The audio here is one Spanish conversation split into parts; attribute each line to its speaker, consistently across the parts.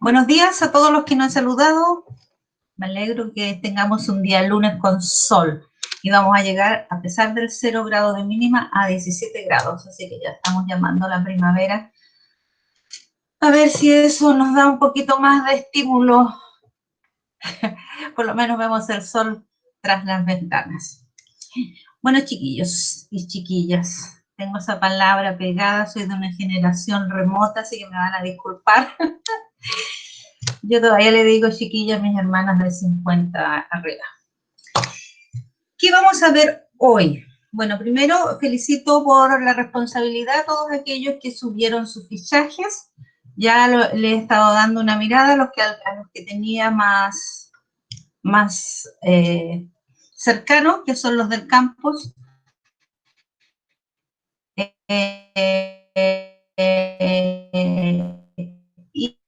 Speaker 1: Buenos días a todos los que nos han saludado. Me alegro que tengamos un día lunes con sol. Y vamos a llegar, a pesar del 0 grado de mínima, a 17 grados. Así que ya estamos llamando a la primavera. A ver si eso nos da un poquito más de estímulo. Por lo menos vemos el sol tras las ventanas. Bueno, chiquillos y chiquillas, tengo esa palabra pegada, soy de una generación remota, así que me van a disculpar. Yo todavía le digo chiquillas a mis hermanas de 50 arriba. ¿Qué vamos a ver hoy? Bueno, primero felicito por la responsabilidad a todos aquellos que subieron sus fichajes. Ya le he estado dando una mirada a los que tenía más cercanos, que son los del campus.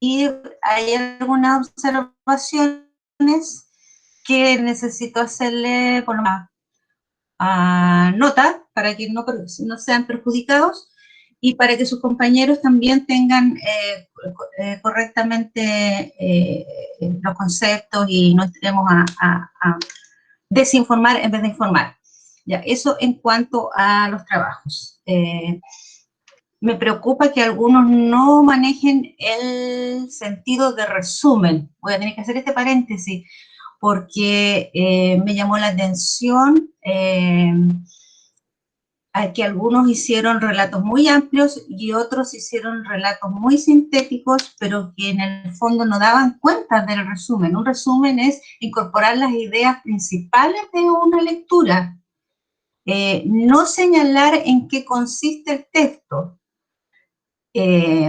Speaker 1: Y hay algunas observaciones que necesito hacerle por más nota para que no sean perjudicados y para que sus compañeros también tengan correctamente los conceptos y no entremos a desinformar en vez de informar. Ya, eso en cuanto a los trabajos. Me preocupa que algunos no manejen el sentido de resumen. Voy a tener que hacer este paréntesis porque me llamó la atención que algunos hicieron relatos muy amplios y otros hicieron relatos muy sintéticos, pero que en el fondo no daban cuenta del resumen. Un resumen es incorporar las ideas principales de una lectura, no señalar en qué consiste el texto.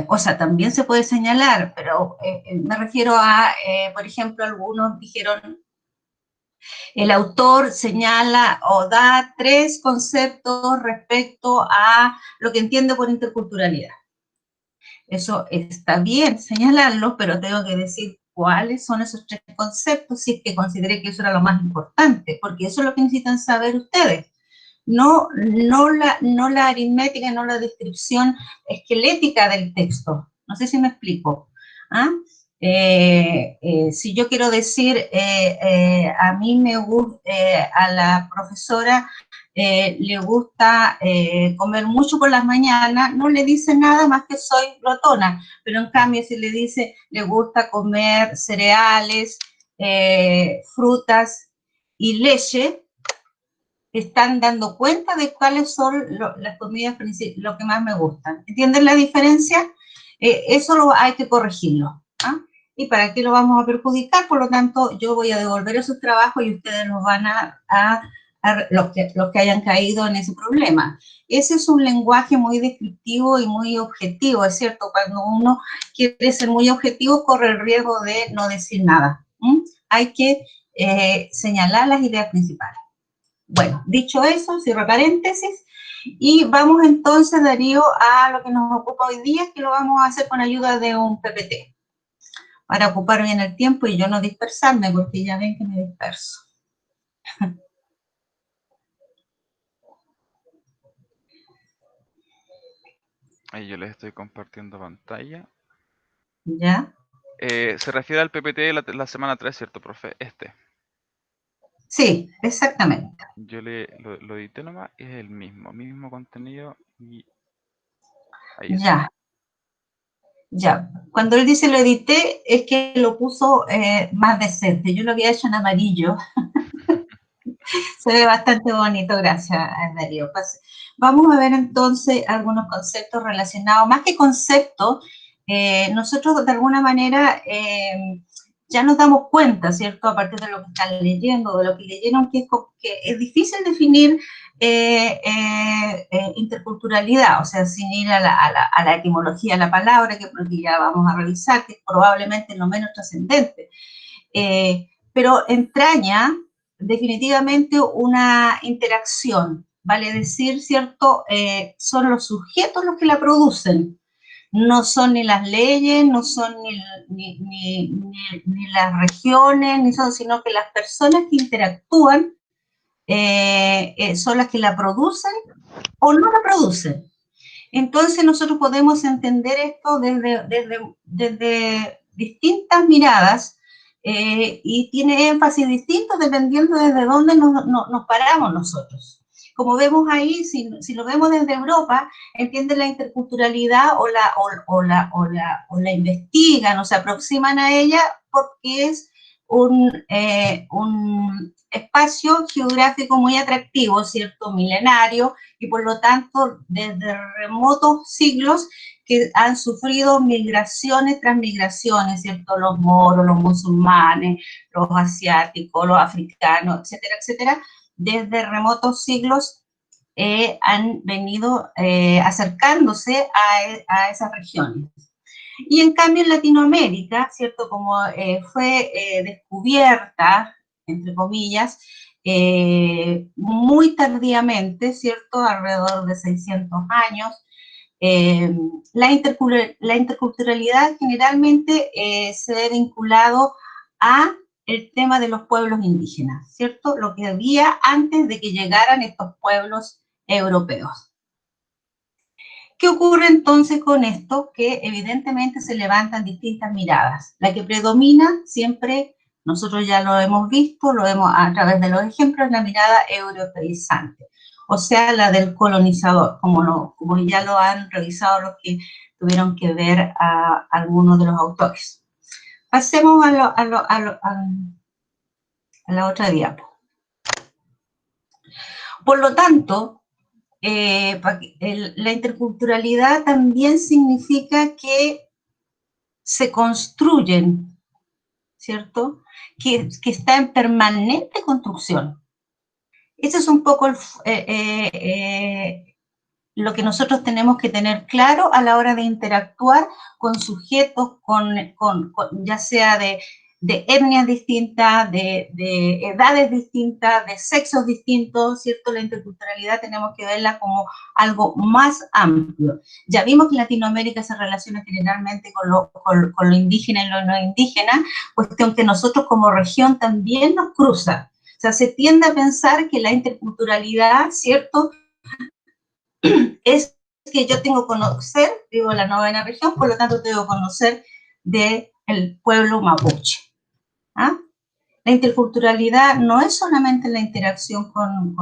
Speaker 1: O sea, también se puede señalar, pero me refiero a, por ejemplo, algunos dijeron, el autor señala o da 3 conceptos respecto a lo que entiende por interculturalidad. Eso está bien señalarlo, pero tengo que decir cuáles son esos 3 conceptos si es que consideré que eso era lo más importante, porque eso es lo que necesitan saber ustedes. No la aritmética, no la descripción esquelética del texto. No sé si me explico. ¿Ah? Si yo quiero decir, a mí me gusta, a la profesora le gusta comer mucho por las mañanas, no le dice nada más que soy glotona, pero en cambio si le dice le gusta comer cereales, frutas y leche, están dando cuenta de cuáles son las comidas principales, lo que más me gustan. ¿Entienden la diferencia? Eso hay que corregirlo. ¿Ah? ¿Y para qué lo vamos a perjudicar? Por lo tanto, yo voy a devolver esos trabajos y ustedes los van los que hayan caído en ese problema. Ese es un lenguaje muy descriptivo y muy objetivo, es cierto, cuando uno quiere ser muy objetivo corre el riesgo de no decir nada. Hay que señalar las ideas principales. Bueno, dicho eso, cierro paréntesis, y vamos entonces, Darío, a lo que nos ocupa hoy día, que lo vamos a hacer con ayuda de un PPT, para ocupar bien el tiempo y yo no dispersarme, porque ya ven que me disperso.
Speaker 2: Ahí yo les estoy compartiendo pantalla.
Speaker 1: ¿Ya?
Speaker 2: Se refiere al PPT de la semana 3, ¿cierto, profe?
Speaker 1: Sí, exactamente.
Speaker 2: Yo lo edité nomás y es el mismo contenido y ahí está.
Speaker 1: Ya. Ya, cuando él dice lo edité, es que lo puso más decente. Yo lo había hecho en amarillo. Se ve bastante bonito, gracias, Darío. Vamos a ver entonces algunos conceptos relacionados. Más que conceptos, nosotros de alguna manera ya nos damos cuenta, ¿cierto? A partir de lo que están leyendo, de lo que leyeron, que es difícil definir interculturalidad, o sea, sin ir a la etimología de la palabra, que ya vamos a revisar, que es probablemente lo menos trascendente. Pero entraña definitivamente una interacción, vale decir, ¿cierto? Son los sujetos los que la producen, no son ni las leyes, no son ni las regiones, sino que las personas que interactúan son las que la producen o no la producen. Entonces nosotros podemos entender esto desde distintas miradas y tiene énfasis distinto dependiendo desde dónde nos paramos nosotros. Como vemos ahí, si lo vemos desde Europa, entienden la interculturalidad o la investigan o se aproximan a ella porque es un espacio geográfico muy atractivo, ¿cierto? Milenario, y por lo tanto, desde remotos siglos que han sufrido migraciones tras migraciones, ¿cierto? Los moros, los musulmanes, los asiáticos, los africanos, etcétera, etcétera, desde remotos siglos han venido acercándose a esas regiones. Y en cambio en Latinoamérica, ¿cierto? Como fue descubierta, entre comillas, muy tardíamente, ¿cierto? Alrededor de 600 años, la interculturalidad generalmente se ve vinculado a el tema de los pueblos indígenas, ¿cierto? Lo que había antes de que llegaran estos pueblos europeos. ¿Qué ocurre entonces con esto? Que evidentemente se levantan distintas miradas. La que predomina siempre, nosotros ya lo hemos visto, lo vemos a través de los ejemplos, es la mirada europeizante, o sea, la del colonizador, como ya lo han revisado los que tuvieron que ver a algunos de los autores. Pasemos a la otra diapo. Por lo tanto, la interculturalidad también significa que se construyen, ¿cierto? Que está en permanente construcción. Ese es un poco lo que nosotros tenemos que tener claro a la hora de interactuar con sujetos, ya sea de etnias distintas, de edades distintas, de sexos distintos, ¿cierto? La interculturalidad tenemos que verla como algo más amplio. Ya vimos que Latinoamérica se relaciona generalmente con lo indígena y lo no indígena, cuestión que nosotros como región también nos cruza. O sea, se tiende a pensar que la interculturalidad, ¿cierto?, es que yo tengo que conocer, vivo en la 9ª región, por lo tanto tengo que conocer del pueblo mapuche. ¿Ah? La interculturalidad no es solamente la interacción con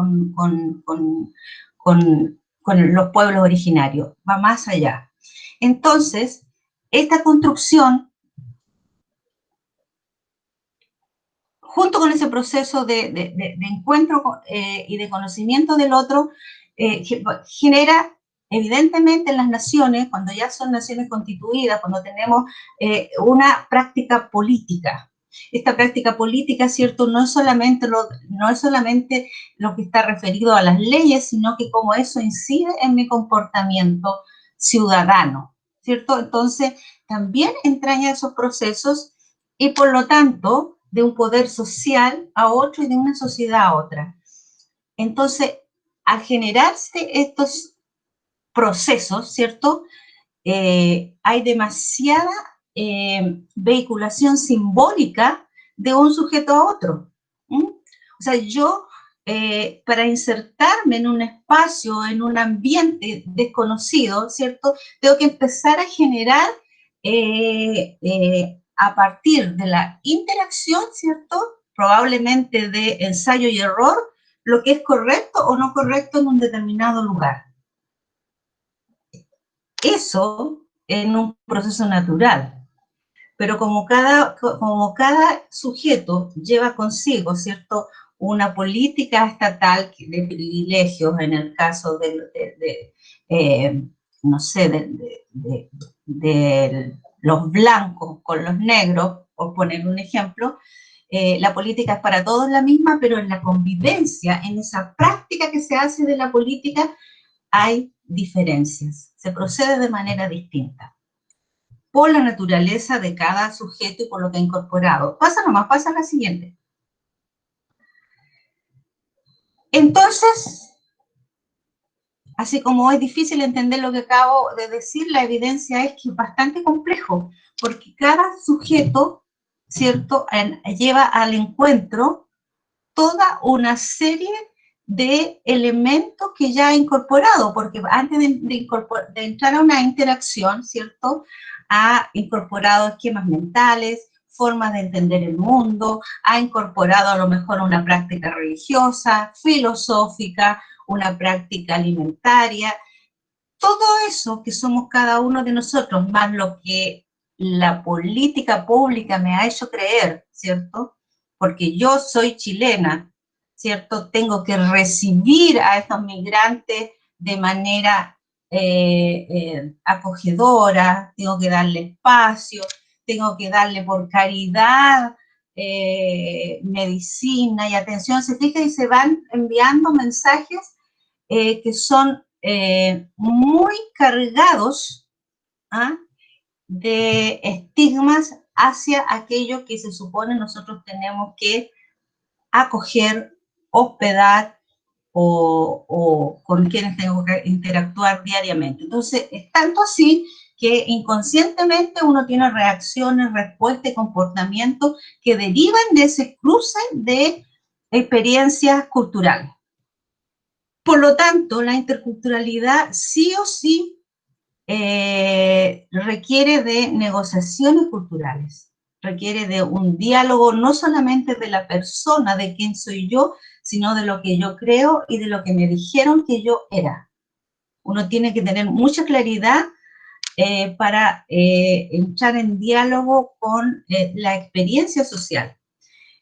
Speaker 1: los pueblos originarios, va más allá. Entonces, esta construcción, junto con ese proceso de encuentro y de conocimiento del otro, genera evidentemente en las naciones, cuando ya son naciones constituidas, cuando tenemos una práctica política. Esta práctica política, ¿cierto?, no es solamente lo que está referido a las leyes, sino que cómo eso incide en mi comportamiento ciudadano, ¿cierto? Entonces, también entraña esos procesos y, por lo tanto, de un poder social a otro y de una sociedad a otra. Entonces, al generarse estos procesos, ¿cierto? Hay demasiada vehiculación simbólica de un sujeto a otro. O sea, yo, para insertarme en un espacio, en un ambiente desconocido, ¿cierto? Tengo que empezar a generar a partir de la interacción, ¿cierto? Probablemente de ensayo y error, lo que es correcto o no correcto en un determinado lugar. Eso en un proceso natural, pero como cada sujeto lleva consigo, ¿cierto?, una política estatal de privilegios, en el caso no sé, de los blancos con los negros, por poner un ejemplo, la política es para todos la misma, pero en la convivencia, en esa práctica que se hace de la política, hay diferencias, se procede de manera distinta, por la naturaleza de cada sujeto y por lo que ha incorporado. Pasa nomás, pasa la siguiente. Entonces, así como es difícil entender lo que acabo de decir, la evidencia es que es bastante complejo, porque cada sujeto, ¿cierto?, lleva al encuentro toda una serie de elementos que ya ha incorporado, porque antes de entrar a una interacción, ¿cierto?, ha incorporado esquemas mentales, formas de entender el mundo, ha incorporado a lo mejor una práctica religiosa, filosófica, una práctica alimentaria. Todo eso que somos cada uno de nosotros, más lo que la política pública me ha hecho creer, ¿cierto? Porque yo soy chilena, ¿cierto? Tengo que recibir a estos migrantes de manera acogedora, tengo que darle espacio, tengo que darle por caridad medicina y atención. Se fija y se van enviando mensajes que son muy cargados ¿ah? de estigmas hacia aquello que se supone nosotros tenemos que acoger, hospedar o con quienes tengo que interactuar diariamente. Entonces, es tanto así que inconscientemente uno tiene reacciones, respuestas y comportamientos que derivan de ese cruce de experiencias culturales. Por lo tanto, la interculturalidad sí o sí requiere de negociaciones culturales, requiere de un diálogo no solamente de la persona, de quién soy yo, sino de lo que yo creo y de lo que me dijeron que yo era. Uno tiene que tener mucha claridad para entrar en diálogo con la experiencia social.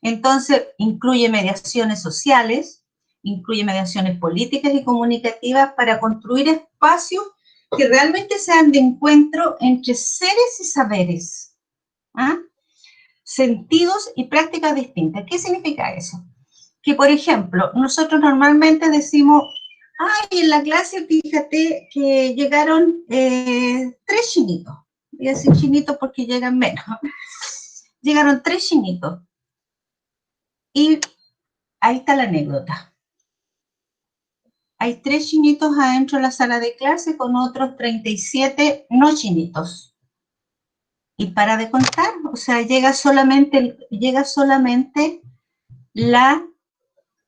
Speaker 1: Entonces, incluye mediaciones sociales, incluye mediaciones políticas y comunicativas para construir espacios que realmente sean de encuentro entre seres y saberes, ¿ah? Sentidos y prácticas distintas. ¿Qué significa eso? Que, por ejemplo, nosotros normalmente decimos, ay, en la clase, fíjate que llegaron 3 chinitos. Voy a decir chinitos porque llegan menos. Llegaron 3 chinitos. Y ahí está la anécdota. Hay 3 chinitos adentro de la sala de clase con otros 37 no chinitos. Y para de contar, o sea, llega solamente la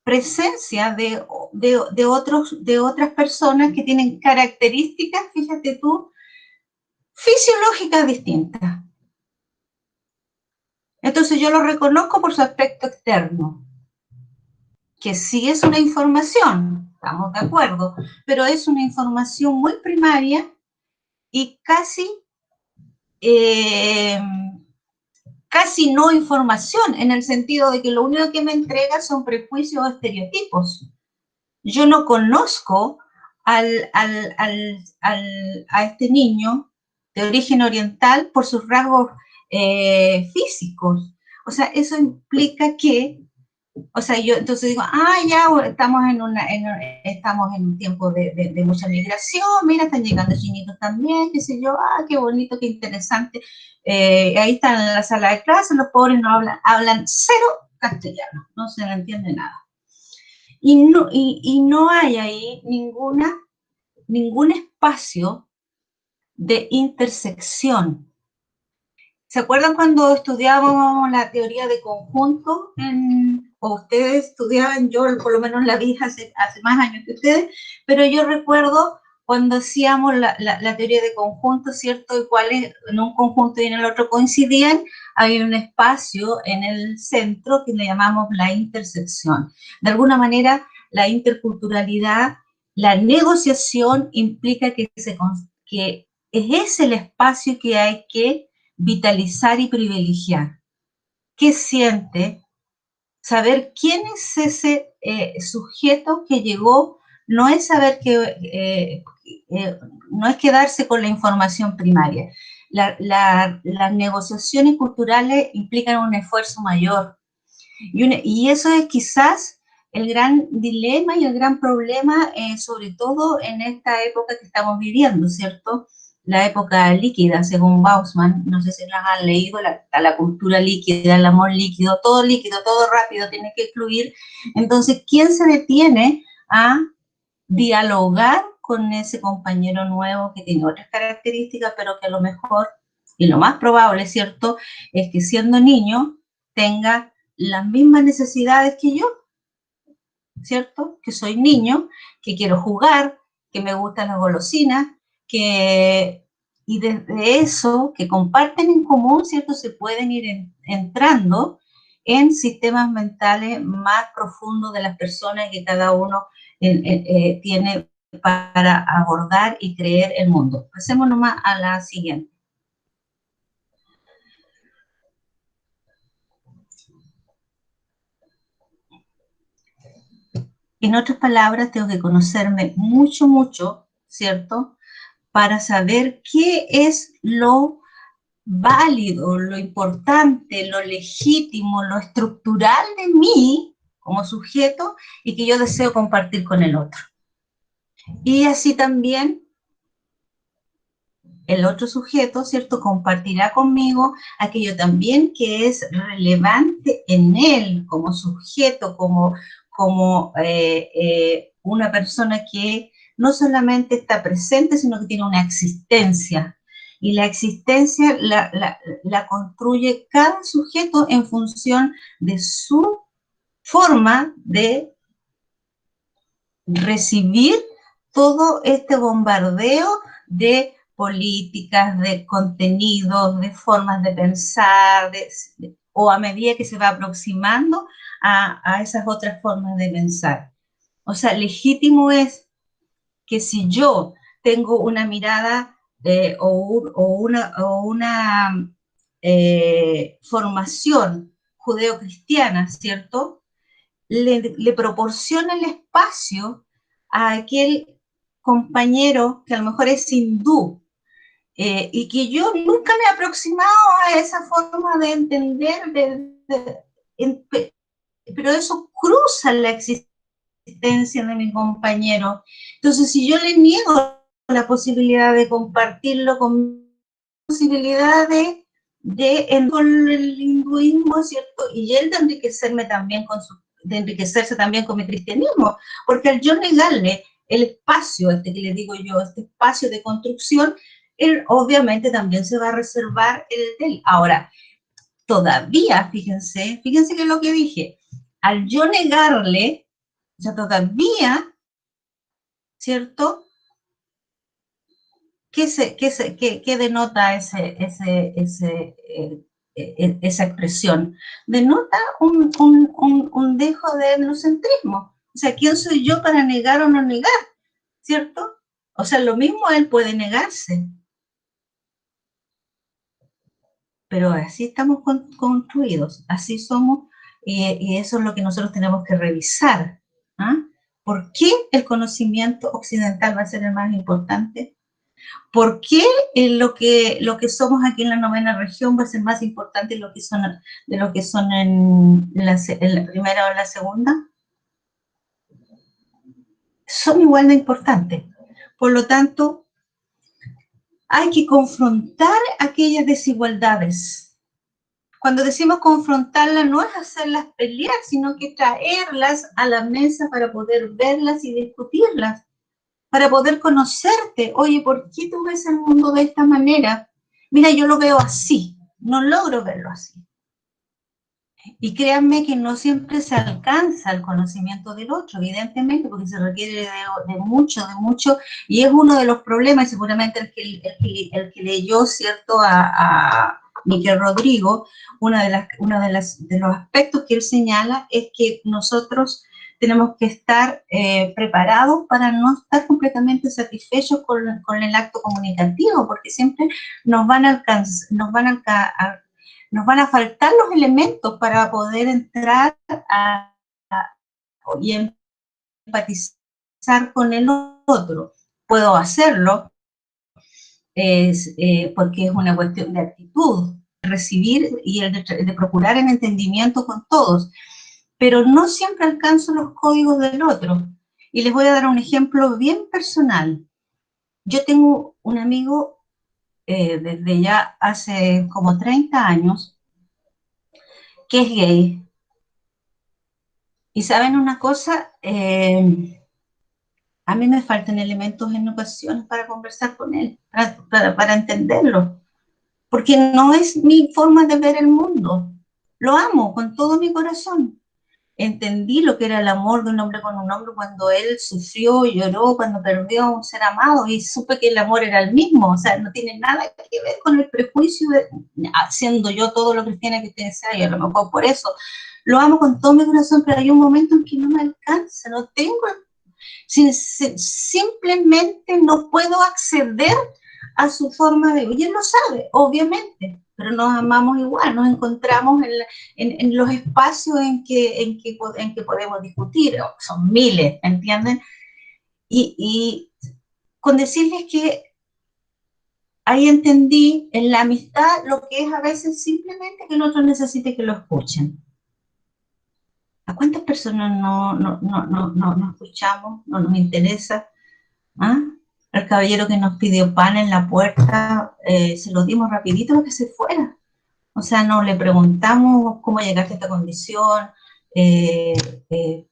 Speaker 1: presencia de otras personas que tienen características, fíjate tú, fisiológicas distintas. Entonces yo lo reconozco por su aspecto externo, que sí es una información, estamos de acuerdo, pero es una información muy primaria y casi no información, en el sentido de que lo único que me entrega son prejuicios o estereotipos. Yo no conozco a este niño de origen oriental por sus rasgos físicos. O sea, eso implica que, o sea, yo entonces digo, ya estamos en un tiempo de mucha migración, mira, están llegando chinitos también, qué sé yo, qué bonito, qué interesante. Ahí están en la sala de clase, los pobres no hablan cero castellano, no se le entiende nada. Y no hay ahí ningún espacio de intersección. ¿Se acuerdan cuando estudiábamos la teoría de conjunto? O ustedes estudiaban, yo por lo menos la vi hace más años que ustedes, pero yo recuerdo cuando hacíamos la teoría de conjunto, ¿cierto? Y cuáles en un conjunto y en el otro coincidían, hay un espacio en el centro que le llamamos la intersección. De alguna manera, la interculturalidad, la negociación implica que es el espacio que hay que vitalizar y privilegiar. ¿Qué siente? Saber quién es ese sujeto que llegó, no es saber no es quedarse con la información primaria. Las negociaciones culturales implican un esfuerzo mayor. Y eso es quizás el gran dilema y el gran problema, sobre todo en esta época que estamos viviendo, ¿cierto? La época líquida, según Bauman, no sé si las han leído, la cultura líquida, el amor líquido, todo rápido, tiene que fluir. Entonces, ¿quién se detiene a dialogar con ese compañero nuevo que tiene otras características, pero que a lo mejor, y lo más probable, ¿cierto?, es que siendo niño tenga las mismas necesidades que yo, ¿cierto? Que soy niño, que quiero jugar, que me gustan las golosinas, que y desde eso que comparten en común, ¿cierto? Se pueden ir entrando en sistemas mentales más profundos de las personas que cada uno tiene para abordar y creer el mundo. Pasemos nomás a la siguiente. En otras palabras, tengo que conocerme mucho, mucho, ¿cierto? Para saber qué es lo válido, lo importante, lo legítimo, lo estructural de mí como sujeto y que yo deseo compartir con el otro. Y así también el otro sujeto, ¿cierto?, compartirá conmigo aquello también que es relevante en él como sujeto, como una persona que no solamente está presente, sino que tiene una existencia. Y la existencia la construye cada sujeto en función de su forma de recibir todo este bombardeo de políticas, de contenidos, de formas de pensar, o a medida que se va aproximando a esas otras formas de pensar. O sea, legítimo es que si yo tengo una mirada o una formación judeocristiana, ¿cierto?, le proporciona el espacio a aquel compañero que a lo mejor es hindú, y que yo nunca me he aproximado a esa forma de entender, pero eso cruza la existencia de mi compañero. Entonces, si yo le niego la posibilidad de compartirlo con posibilidad con el hinduismo, ¿cierto? Y él de enriquecerme también de enriquecerse también con mi cristianismo, porque al yo negarle el espacio, que le digo yo, este espacio de construcción, él obviamente también se va a reservar el de él. Ahora, todavía, fíjense que es lo que dije, al yo negarle, o sea, todavía, ¿cierto?, ¿Qué denota esa expresión? Denota un dejo de etnocentrismo. O sea, ¿quién soy yo para negar o no negar? ¿Cierto? O sea, lo mismo él puede negarse. Pero así estamos construidos, así somos, y eso es lo que nosotros tenemos que revisar. ¿Ah? ¿Por qué el conocimiento occidental va a ser el más importante? ¿Por qué lo que somos aquí en la novena región va a ser más importante de lo que son en la primera o en la segunda? Son igual de importantes. Por lo tanto, hay que confrontar aquellas desigualdades. Cuando decimos confrontarlas, no es hacerlas pelear, sino que traerlas a la mesa para poder verlas y discutirlas, para poder conocerte. Oye, ¿por qué tú ves el mundo de esta manera? Mira, yo lo veo así, no logro verlo así. Y créanme que no siempre se alcanza el conocimiento del otro, evidentemente, porque se requiere de mucho, y es uno de los problemas, y seguramente el que leyó, ¿cierto?, a Miquel Rodrigo, de los aspectos que él señala es que nosotros tenemos que estar preparados para no estar completamente satisfechos con el acto comunicativo, porque siempre nos van a faltar los elementos para poder entrar y empatizar con el otro. Puedo hacerlo porque es una cuestión de actitud, recibir y de procurar el entendimiento con todos, pero no siempre alcanzo los códigos del otro. Y les voy a dar un ejemplo bien personal. Yo tengo un amigo desde ya hace como 30 años que es gay. Y saben una cosa, a mí me faltan elementos en ocasiones para conversar con él, para entenderlo, porque no es mi forma de ver el mundo. Lo amo con todo mi corazón, entendí lo que era el amor de un hombre con un hombre cuando él sufrió, lloró, cuando perdió a un ser amado, y supe que el amor era el mismo, o sea, no tiene nada que ver con el prejuicio de, haciendo yo todo lo cristiana que usted sea, y a lo mejor por eso lo amo con todo mi corazón, pero hay un momento en que no me alcanza, no tengo, simplemente no puedo acceder a su forma de vivir. Y él lo sabe, obviamente, pero nos amamos igual, nos encontramos en los espacios en que podemos discutir, son miles, ¿entienden? Y con decirles que ahí entendí en la amistad lo que es a veces simplemente que el otro necesite que lo escuchen. ¿A cuántas personas no escuchamos, no nos interesa? ¿Ah? El caballero que nos pidió pan en la puerta, se lo dimos rapidito para que se fuera. O sea, no le preguntamos cómo llegaste a esta condición, eh, eh,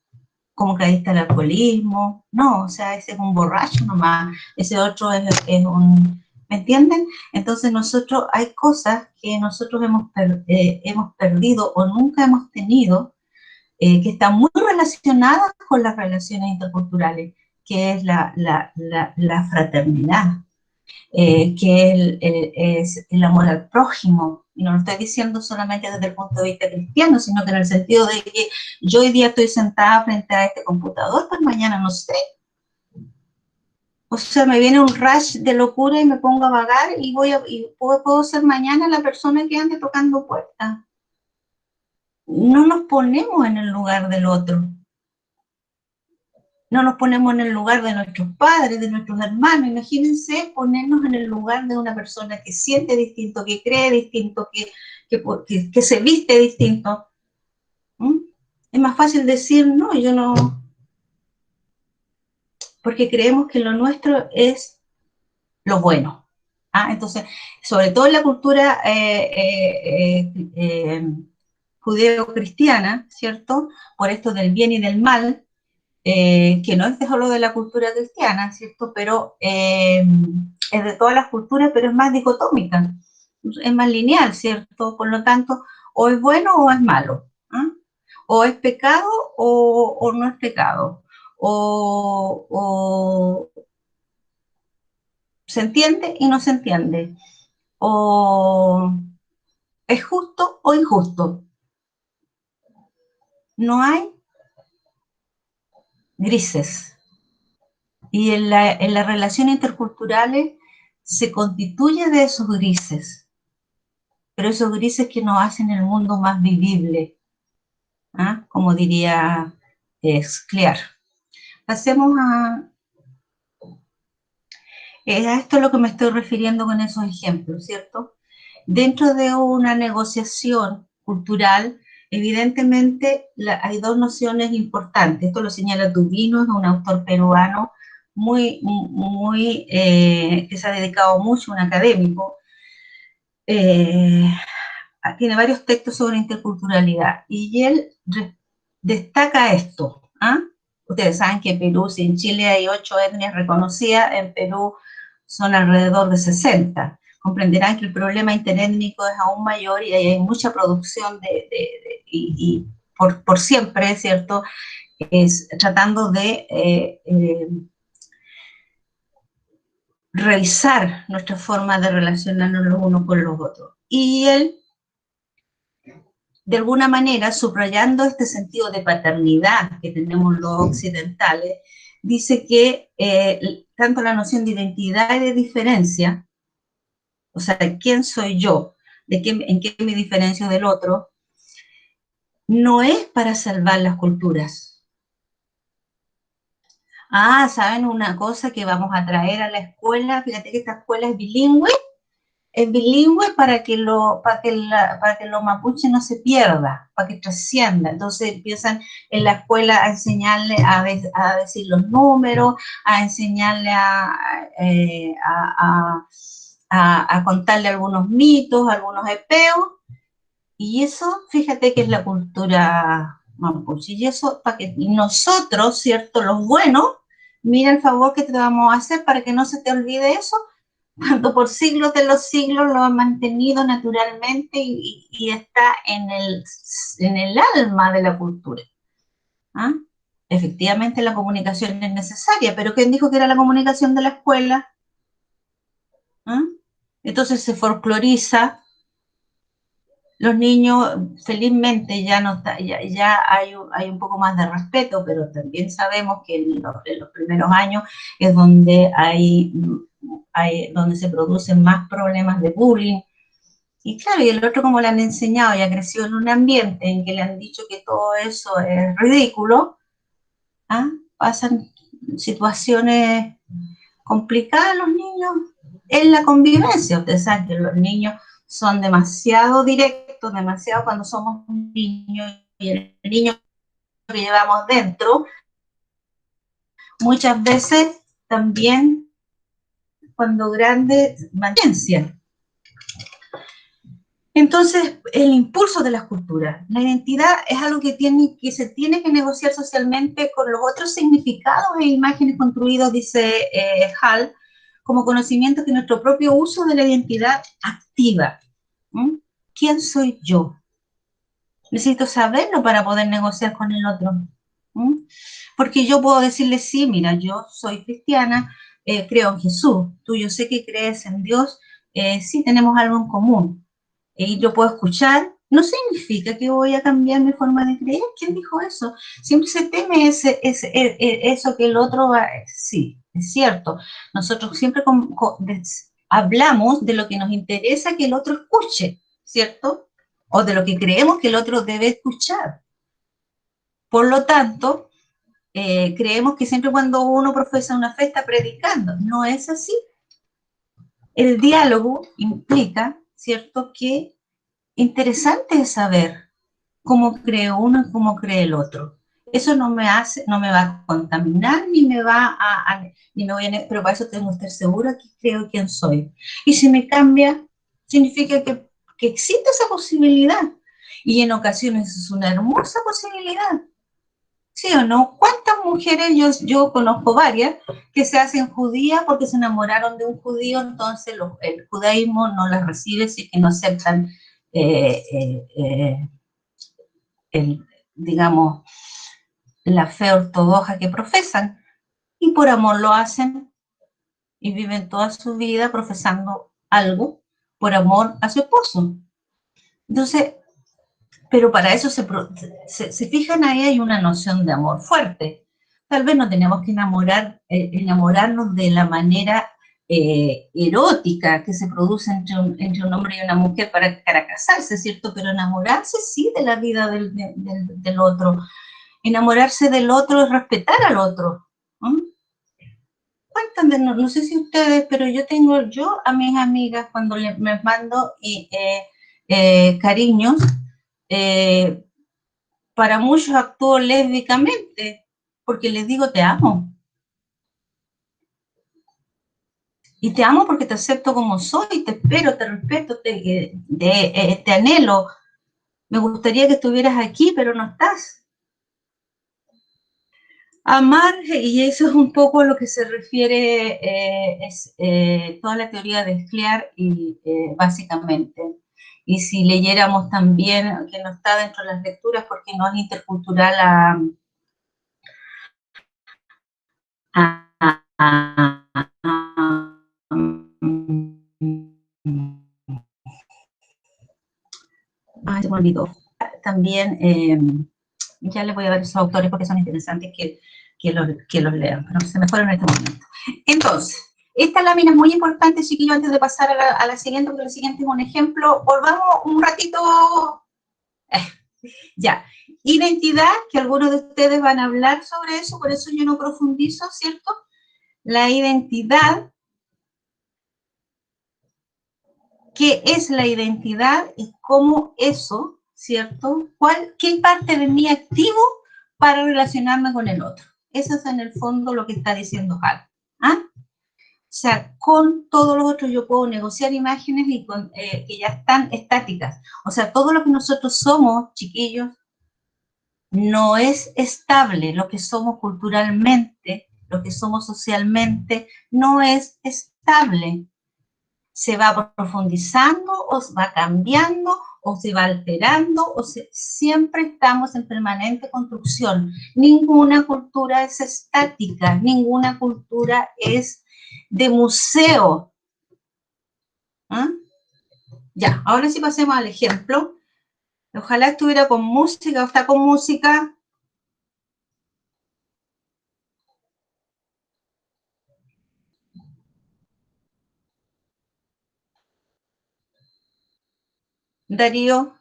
Speaker 1: cómo caíste al alcoholismo. No, o sea, ese es un borracho nomás, ese otro es un... ¿Me entienden? Entonces nosotros, hay cosas que nosotros hemos perdido o nunca hemos tenido, que están muy relacionadas con las relaciones interculturales, que es la fraternidad, que es el amor al prójimo. Y no lo estoy diciendo solamente desde el punto de vista cristiano, sino que en el sentido de que yo hoy día estoy sentada frente a este computador, pues mañana no sé. O sea, me viene un rush de locura y me pongo a vagar y puedo ser mañana la persona que ande tocando puertas. No nos ponemos en el lugar del otro. No nos ponemos en el lugar de nuestros padres, de nuestros hermanos. Imagínense ponernos en el lugar de una persona que siente distinto, que cree distinto, que se viste distinto. ¿Mm? Es más fácil decir, no, yo no, porque creemos que lo nuestro es lo bueno. ¿Ah? Entonces, sobre todo en la cultura judeo-cristiana, ¿cierto? Por esto del bien y del mal, que no es solo de la cultura cristiana, ¿cierto? Pero es de todas las culturas, pero es más dicotómica, es más lineal, ¿cierto? Por lo tanto, o es bueno o es malo, ¿eh? O es pecado o no es pecado, o se entiende y no se entiende, o es justo o injusto. No hay grises. Y en las relaciones interculturales se constituye de esos grises, pero esos grises que nos hacen el mundo más vivible, ¿ah? Como diría Scliar. Pasemos a esto, a lo que me estoy refiriendo con esos ejemplos, ¿cierto? Dentro de una negociación cultural, evidentemente hay dos nociones importantes. Esto lo señala Dubino, es un autor peruano que se ha dedicado mucho, un académico. Tiene varios textos sobre interculturalidad y él destaca esto. ¿Ah? Ustedes saben que en Perú, si en Chile hay 8 etnias reconocidas, en Perú son alrededor de 60. Comprenderán que el problema interétnico es aún mayor y hay mucha producción y por siempre, ¿cierto? Es tratando de revisar nuestra forma de relacionarnos los unos con los otros. Y él, de alguna manera, subrayando este sentido de paternidad que tenemos los occidentales, dice que tanto la noción de identidad y de diferencia, o sea, ¿quién soy yo? ¿En qué me diferencio del otro? No es para salvar las culturas. Ah, ¿saben una cosa que vamos a traer a la escuela? Fíjate que esta escuela es bilingüe para que lo mapuche no se pierda, para que trascienda. Entonces empiezan en la escuela a enseñarle a decir los números, a enseñarle a contarle algunos mitos, algunos epeos, y eso, fíjate que es la cultura mapuche, y eso para que nosotros, ¿cierto? Los buenos, mira el favor que te vamos a hacer para que no se te olvide eso, cuando por siglos de los siglos lo han mantenido naturalmente y está en el alma de la cultura. ¿Ah? Efectivamente la comunicación es necesaria, pero ¿quién dijo que era la comunicación de la escuela? ¿Ah? Entonces se folcloriza, los niños felizmente ya no está, ya hay un poco más de respeto, pero también sabemos que en los primeros años es donde donde se producen más problemas de bullying. Y claro, y el otro como le han enseñado y ha crecido en un ambiente en que le han dicho que todo eso es ridículo, ¿ah? Pasan situaciones complicadas los niños en la convivencia. Ustedes saben que los niños son demasiado directos, demasiado cuando somos niños, y el niño que llevamos dentro, muchas veces también cuando grande, mantencia. Entonces, el impulso de las culturas, la identidad es algo que se tiene que negociar socialmente con los otros significados e imágenes construidos, dice Hall, como conocimiento que nuestro propio uso de la identidad activa. ¿Mm? ¿Quién soy yo? Necesito saberlo para poder negociar con el otro. ¿Mm? Porque yo puedo decirle, sí, mira, yo soy cristiana, creo en Jesús, tú yo sé que crees en Dios, sí tenemos algo en común y yo puedo escuchar, no significa que voy a cambiar mi forma de creer. ¿Quién dijo eso? Siempre se teme eso que el otro va. Sí, es cierto. Nosotros siempre hablamos de lo que nos interesa que el otro escuche, ¿cierto? O de lo que creemos que el otro debe escuchar. Por lo tanto, creemos que siempre cuando uno profesa una fe está predicando. No es así. El diálogo implica, ¿cierto?, que interesante es saber cómo cree uno y cómo cree el otro. Eso no me va a contaminar, ni me va ni me voy a, pero para eso tengo que estar segura que creo quién soy. Y si me cambia, significa que existe esa posibilidad. Y en ocasiones es una hermosa posibilidad. ¿Sí o no? ¿Cuántas mujeres, yo conozco varias, que se hacen judías porque se enamoraron de un judío, entonces el judaísmo no las recibe si es que no aceptan eh, eh, eh, digamos, la fe ortodoxa que profesan, y por amor lo hacen y viven toda su vida profesando algo por amor a su esposo. Entonces, pero para eso se fijan ahí, hay una noción de amor fuerte. Tal vez no tenemos que enamorarnos de la manera erótica que se produce entre un hombre y una mujer para casarse, ¿cierto? Pero enamorarse sí de la vida del otro. Enamorarse del otro es respetar al otro. ¿Mm? No sé si ustedes, pero yo a mis amigas cuando me mando cariños, eh, para muchos actúo lésbicamente, porque les digo te amo. Y te amo porque te acepto como soy, te espero, te respeto, te anhelo. Me gustaría que estuvieras aquí, pero no estás. Amar, y eso es un poco a lo que se refiere toda la teoría de Scliar, y básicamente. Y si leyéramos también, que no está dentro de las lecturas porque no es intercultural se me olvidó. También, ya les voy a dar esos autores porque son interesantes que los lean, pero se me fueron en este momento. Entonces, esta lámina es muy importante, chiquillos, antes de pasar a la siguiente, porque la siguiente es un ejemplo. Volvamos un ratito. Ya. Identidad, que algunos de ustedes van a hablar sobre eso, por eso yo no profundizo, ¿cierto? La identidad, ¿qué es la identidad y cómo eso, ¿cierto? ¿Qué parte de mí activo para relacionarme con el otro? Eso es en el fondo lo que está diciendo Hal. ¿Ah? O sea, con todos los otros yo puedo negociar imágenes que ya están estáticas. O sea, todo lo que nosotros somos, chiquillos, no es estable. Lo que somos culturalmente, lo que somos socialmente, no es estable. se va profundizando o se va cambiando o se va alterando, siempre estamos en permanente construcción. Ninguna cultura es estática, ninguna cultura es de museo. ¿Ah? Ya, ahora sí pasemos al ejemplo. Ojalá estuviera con música, o está con música. Darío,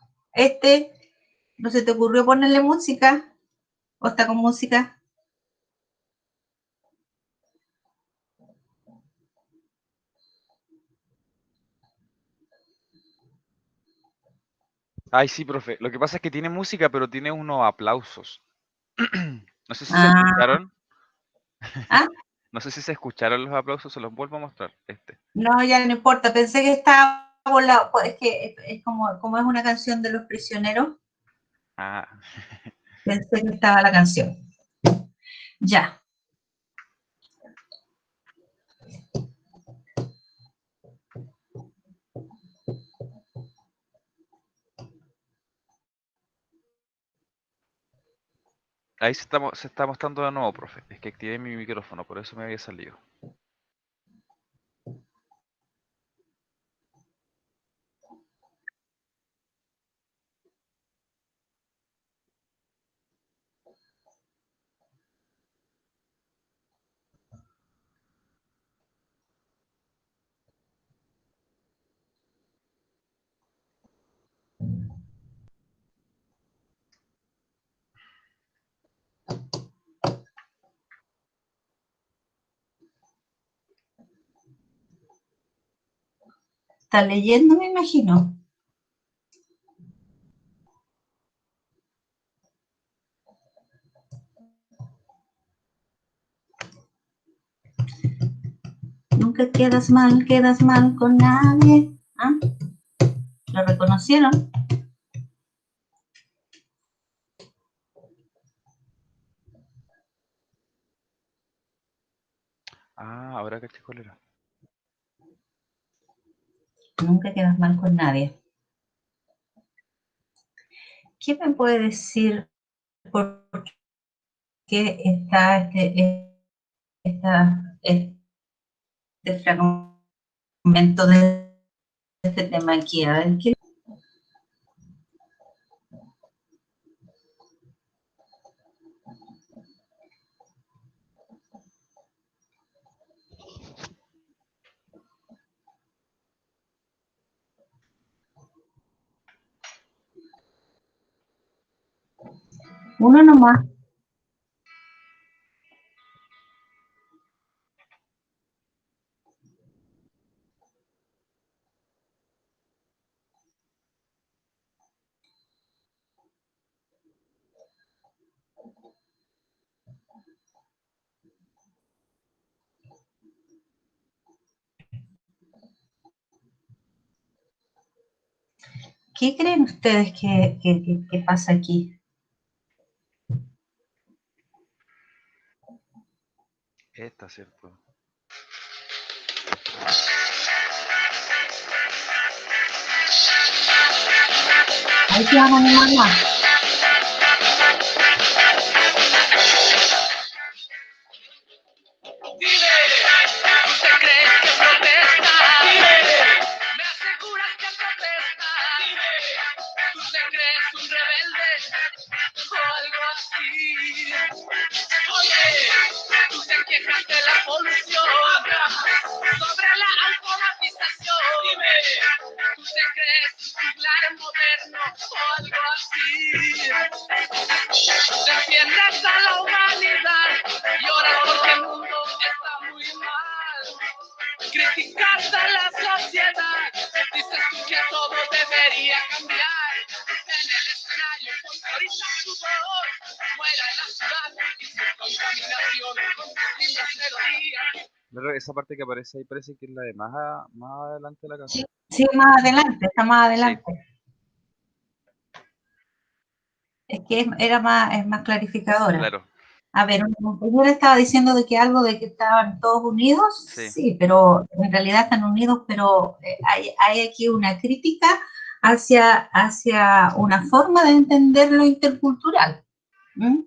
Speaker 1: ¿no se te ocurrió ponerle música? ¿O está con música?
Speaker 2: Ay, sí, profe. Lo que pasa es que tiene música, pero tiene unos aplausos. No sé si se
Speaker 1: Ah,
Speaker 2: escucharon.
Speaker 1: ¿ah?
Speaker 2: No sé si se escucharon los aplausos, se los vuelvo a mostrar.
Speaker 1: No, ya no importa. Pensé que estaba volado. Es que es como es una canción de Los Prisioneros.
Speaker 2: Ah,
Speaker 1: Pensé que estaba la canción. Ya.
Speaker 2: ahí se está mostrando de nuevo, profe. Es que activé mi micrófono, por eso me había salido.
Speaker 1: ¿Está leyendo, me imagino? Nunca quedas mal con nadie. ¿Ah? ¿Lo reconocieron?
Speaker 2: Ah, ahora caché cuál era.
Speaker 1: Nunca quedas mal con nadie. ¿Quién me puede decir por qué está este fragmento de este tema aquí? A ver, ¿qué? Uno nomás. ¿Qué creen ustedes que pasa aquí?
Speaker 2: Esta, ¿cierto?
Speaker 1: Ahí se van a animar más.
Speaker 3: ¿Usted cree que protesta? Me aseguras que protesta. ¿Usted crees un rebelde o algo así? Oye, tú te quejas de la polución, sobre la automatización. ¿Tú te crees un juglar moderno o algo así? Defiendes a la humanidad y ahora porque el mundo está muy mal. Criticas a la sociedad, dices tú que todo debería cambiar. En el escenario autoriza tu voz, fuera en la ciudad y su contaminación con distintas melodías.
Speaker 2: Pero esa parte que aparece ahí parece que es la de más adelante de la canción.
Speaker 1: Sí, más adelante, está más adelante.
Speaker 2: Sí.
Speaker 1: Es que es más clarificadora.
Speaker 2: Claro.
Speaker 1: A ver, una compañera estaba diciendo de que algo de que estaban todos unidos,
Speaker 2: Sí.
Speaker 1: sí, pero en realidad están unidos, pero hay aquí una crítica hacia una forma de entender lo intercultural. ¿Mm?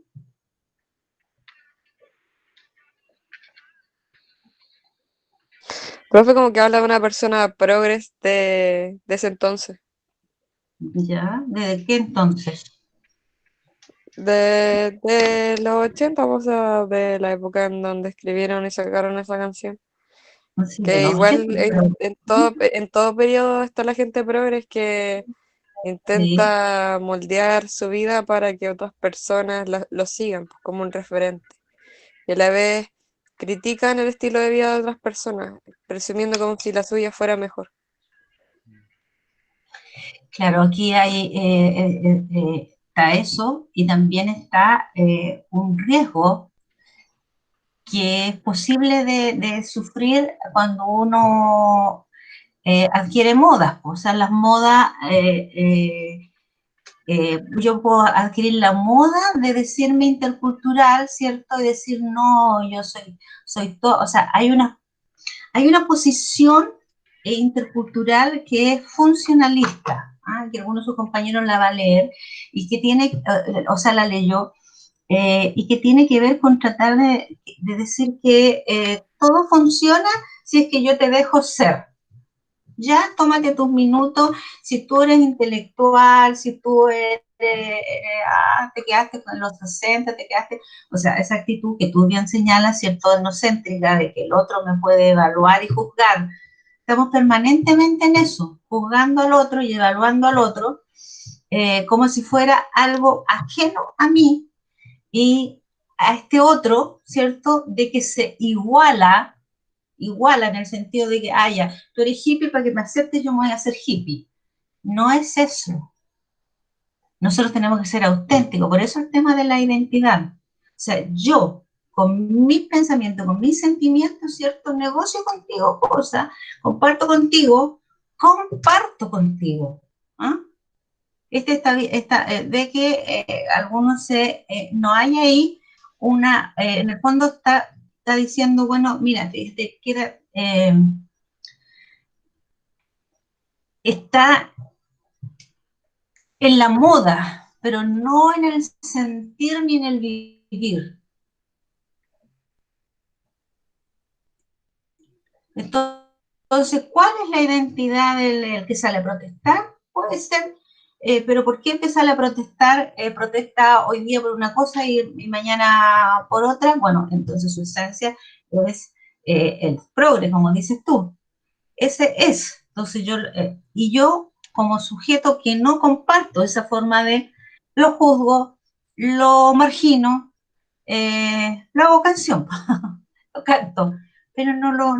Speaker 4: Profe, como que habla de una persona progres de ese entonces.
Speaker 1: ¿Ya? ¿Desde qué entonces?
Speaker 4: De los 80, o sea, de la época en donde escribieron y sacaron esa canción.
Speaker 1: Sí, de
Speaker 4: Que
Speaker 1: los
Speaker 4: igual
Speaker 1: 80, pero
Speaker 4: en todo periodo está la gente progres que
Speaker 1: sí,
Speaker 4: intenta moldear su vida para que otras personas lo sigan pues, como un referente. Y a la vez critican el estilo de vida de otras personas, presumiendo como si la suya fuera mejor.
Speaker 1: claro, aquí está eso y también está un riesgo que es posible de sufrir cuando uno adquiere modas. O sea, las modas, yo puedo adquirir la moda de decirme intercultural, ¿cierto? Y decir, no, yo soy todo. O sea, hay una posición intercultural que es funcionalista, que algunos de sus compañeros la va a leer, y que tiene, o sea, la leyó, y que tiene que ver con tratar de decir que todo funciona si es que yo te dejo ser. Ya, tómate tus minutos, si tú eres intelectual, si tú eres, te quedaste con los 60, te quedaste, o sea, esa actitud que tú bien señalas, cierto, etnocéntrica, de que el otro me puede evaluar y juzgar. Estamos permanentemente en eso, juzgando al otro y evaluando al otro, como si fuera algo ajeno a mí y a este otro, ¿cierto? De que se iguala en el sentido de que, ya, tú eres hippie, para que me aceptes yo me voy a hacer hippie. No es eso. Nosotros tenemos que ser auténticos, por eso el tema de la identidad. O sea, yo, con mis pensamientos, con mis sentimientos, ¿cierto? Negocio contigo cosas, comparto contigo. ¿Ah? De que algunos no hay ahí en el fondo está diciendo, bueno, mira, está en la moda, pero no en el sentir ni en el vivir. Entonces, ¿cuál es la identidad del que sale a protestar? Puede ser, pero ¿por qué el que sale a protestar protesta hoy día por una cosa y mañana por otra? Bueno, entonces su esencia es el progre, como dices tú. Ese es. Entonces yo como sujeto que no comparto esa forma de, lo juzgo, lo margino, lo hago canción, lo canto, pero no lo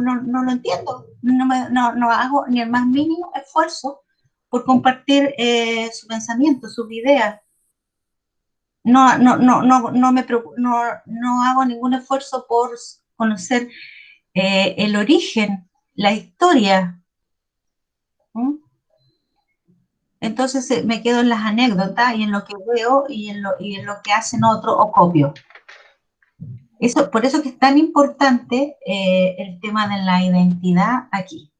Speaker 1: entiendo, no hago ni el más mínimo esfuerzo por compartir su pensamiento, sus ideas. No hago ningún esfuerzo por conocer el origen, la historia. ¿Mm? Entonces me quedo en las anécdotas y en lo que veo y en lo que hacen otros o copio. Por eso que es tan importante el tema de la identidad aquí,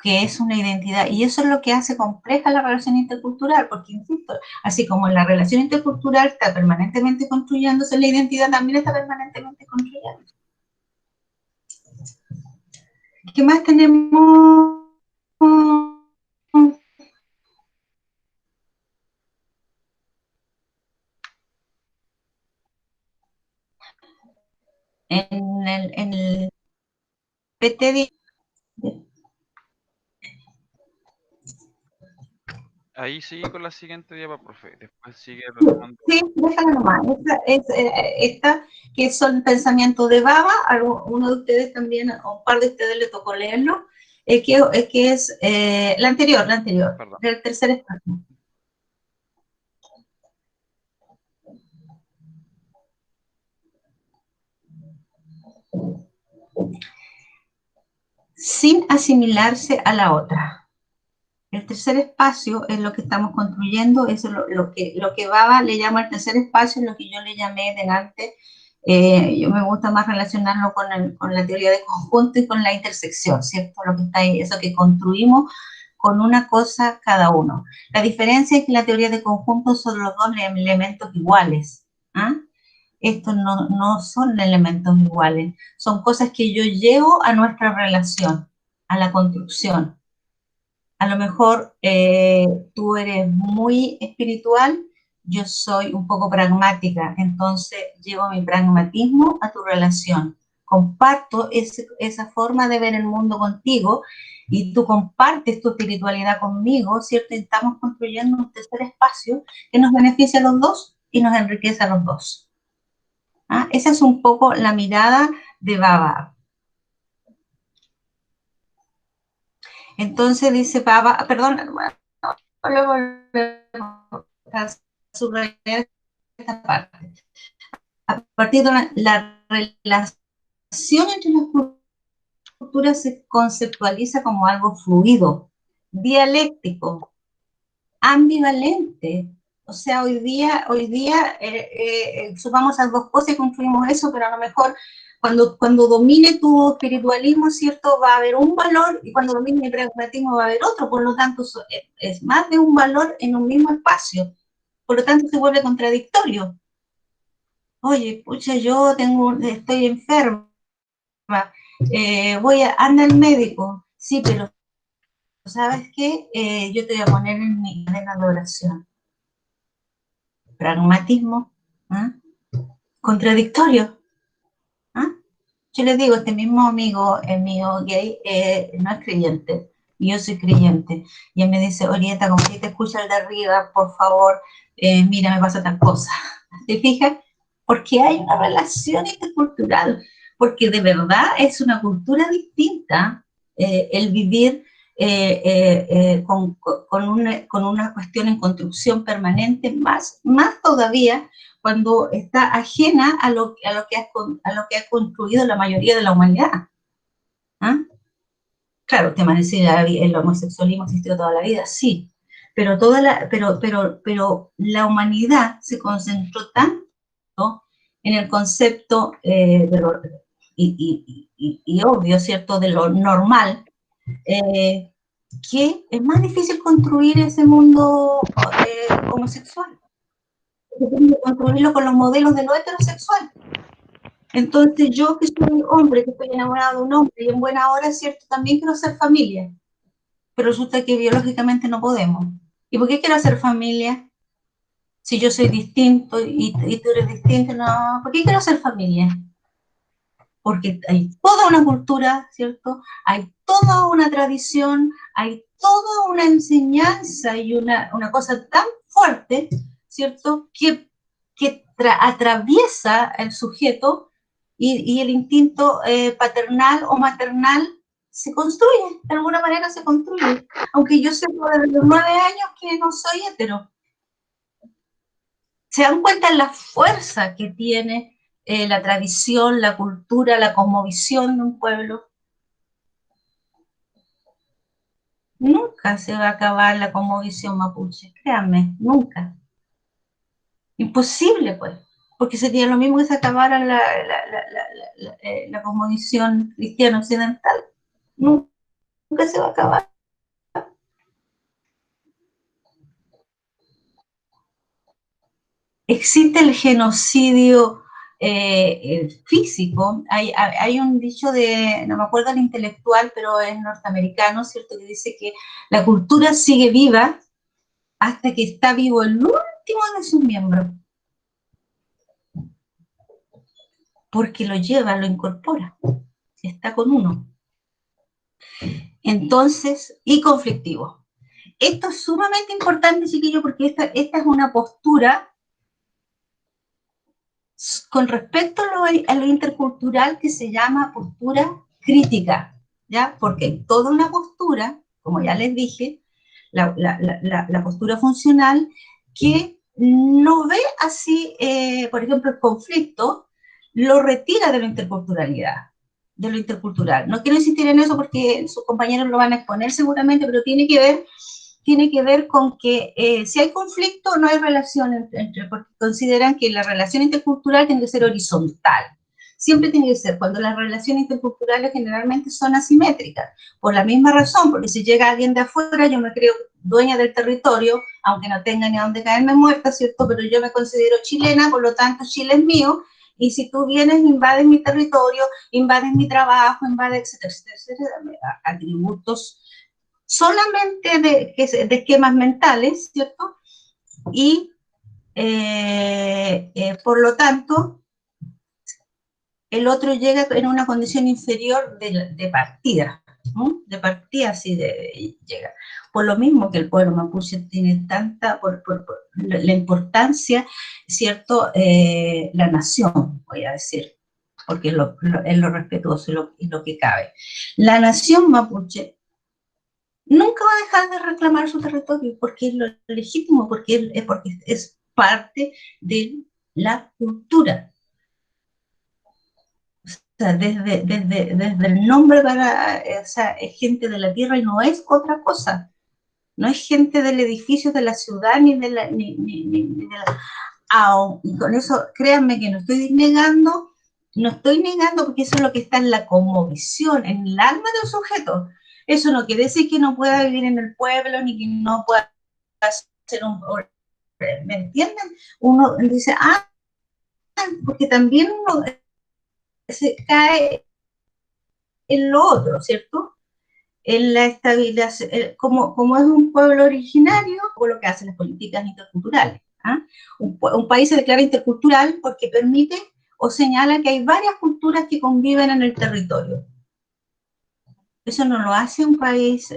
Speaker 1: que es una identidad, y eso es lo que hace compleja la relación intercultural, porque, insisto, así como la relación intercultural está permanentemente construyéndose, la identidad también está permanentemente construyéndose. ¿Qué más tenemos? En el PT.
Speaker 2: Ahí sigue con la siguiente diapositiva, profe. Después sigue retomando.
Speaker 1: Sí, déjala nomás. Esta, que son pensamientos de Baba, uno de ustedes también, o un par de ustedes le tocó leerlo, que es la anterior,
Speaker 2: Perdón.
Speaker 1: del tercer espacio. Sin asimilarse a la otra. El tercer espacio es lo que estamos construyendo, eso es lo que Baba le llama el tercer espacio, lo que yo le llamé delante Yo me gusta más relacionarlo con la teoría de conjunto y con la intersección, ¿cierto? Lo que está ahí, eso que construimos con una cosa cada uno. La diferencia es que la teoría de conjunto son los dos elementos iguales. ¿Ah? Estos no son elementos iguales, son cosas que yo llevo a nuestra relación, a la construcción. A lo mejor tú eres muy espiritual, yo soy un poco pragmática, entonces llevo mi pragmatismo a tu relación. Comparto esa forma de ver el mundo contigo y tú compartes tu espiritualidad conmigo, ¿cierto? Y estamos construyendo un tercer espacio que nos beneficia a los dos y nos enriquece a los dos. ¿Ah? Esa es un poco la mirada de Baba. Entonces dice Baba, perdón, luego a subrayar esta parte. A partir de la relación entre las culturas se conceptualiza como algo fluido, dialéctico, ambivalente. O sea, hoy día sumamos esas dos cosas y construimos eso, pero a lo mejor cuando domine tu espiritualismo, ¿cierto? Va a haber un valor y cuando domine mi pragmatismo va a haber otro, por lo tanto es más de un valor en un mismo espacio, por lo tanto se vuelve contradictorio. Oye, pucha, estoy enferma, anda al médico, sí, pero ¿sabes qué? Yo te voy a poner en mi cadena de oración. Pragmatismo, ¿ah? Contradictorio. ¿Ah? Yo les digo, este mismo amigo mío gay no es creyente, y yo soy creyente, y él me dice, Orieta, como que te escucha el de arriba, por favor, mira, me pasa tal cosa. ¿Te fijas? Porque hay una relación intercultural, porque de verdad es una cultura distinta el vivir con una cuestión en construcción permanente, más todavía cuando está ajena a lo que ha construido la mayoría de la humanidad. ¿Ah? Claro, el tema el homosexualismo existió toda la vida, sí, pero la humanidad se concentró tanto en el concepto y obvio, ¿cierto?, de lo normal, que es más difícil construir ese mundo homosexual. Construirlo con los modelos de lo heterosexual. Entonces yo que soy hombre, que estoy enamorado de un hombre y en buena hora, ¿cierto? También quiero ser familia, pero resulta que biológicamente no podemos. ¿Y por qué quiero hacer familia? Si yo soy distinto y tú eres distinto, no, ¿por qué quiero hacer familia? Porque hay toda una cultura, ¿cierto? Hay toda una tradición, hay toda una enseñanza y una cosa tan fuerte, ¿cierto? Que atraviesa el sujeto y el instinto paternal o maternal se construye, de alguna manera se construye. Aunque yo sé desde los 9 años que no soy hetero. ¿Se dan cuenta de la fuerza que tiene la tradición, la cultura, la cosmovisión de un pueblo? Nunca se va a acabar la cosmovisión mapuche, créanme, nunca. Imposible, pues, porque sería lo mismo que se acabara la cosmovisión cristiana occidental. Nunca se va a acabar. Existe el genocidio físico. Hay un dicho no me acuerdo el intelectual, pero es norteamericano, ¿cierto?, que dice que la cultura sigue viva hasta que está vivo el último de sus miembros. Porque lo lleva, lo incorpora, está con uno. Entonces, y conflictivo. Esto es sumamente importante, chiquillos, porque esta es una postura con respecto a lo intercultural que se llama postura crítica, ¿ya? Porque hay toda una postura, como ya les dije, la postura funcional, que no ve así, por ejemplo, el conflicto, lo retira de la interculturalidad, de lo intercultural. No quiero insistir en eso porque sus compañeros lo van a exponer seguramente, pero tiene que ver tiene que ver con que si hay conflicto no hay relación entre, porque consideran que la relación intercultural tiene que ser horizontal. Siempre tiene que ser, cuando las relaciones interculturales generalmente son asimétricas, por la misma razón, porque si llega alguien de afuera, yo me creo dueña del territorio, aunque no tenga ni a dónde caerme muerta, ¿cierto? Pero yo me considero chilena, por lo tanto Chile es mío, y si tú vienes, invades mi territorio, invades mi trabajo, invades, etcétera, etcétera, atributos solamente de esquemas mentales, ¿cierto? Y por lo tanto, el otro llega en una condición inferior de partida, ¿no? De partida sí llega. Por lo mismo que el pueblo mapuche tiene tanta, por la importancia, ¿cierto? La nación, voy a decir, porque es lo respetuoso y lo que cabe. La nación mapuche nunca va a dejar de reclamar su territorio, porque es lo legítimo, porque es parte de la cultura. O sea, desde el nombre o sea, es gente de la tierra y no es otra cosa. No es gente del edificio de la ciudad ni de la... y con eso, créanme que no estoy negando porque eso es lo que está en la cosmovisión, en el alma del sujeto. Eso no quiere decir que no pueda vivir en el pueblo ni que no pueda hacer ¿me entienden? Uno dice, porque también uno se cae en lo otro, ¿cierto? En la estabilidad, como es un pueblo originario, o lo que hacen las políticas interculturales. Un país se declara intercultural porque permite o señala que hay varias culturas que conviven en el territorio. Eso no lo hace un país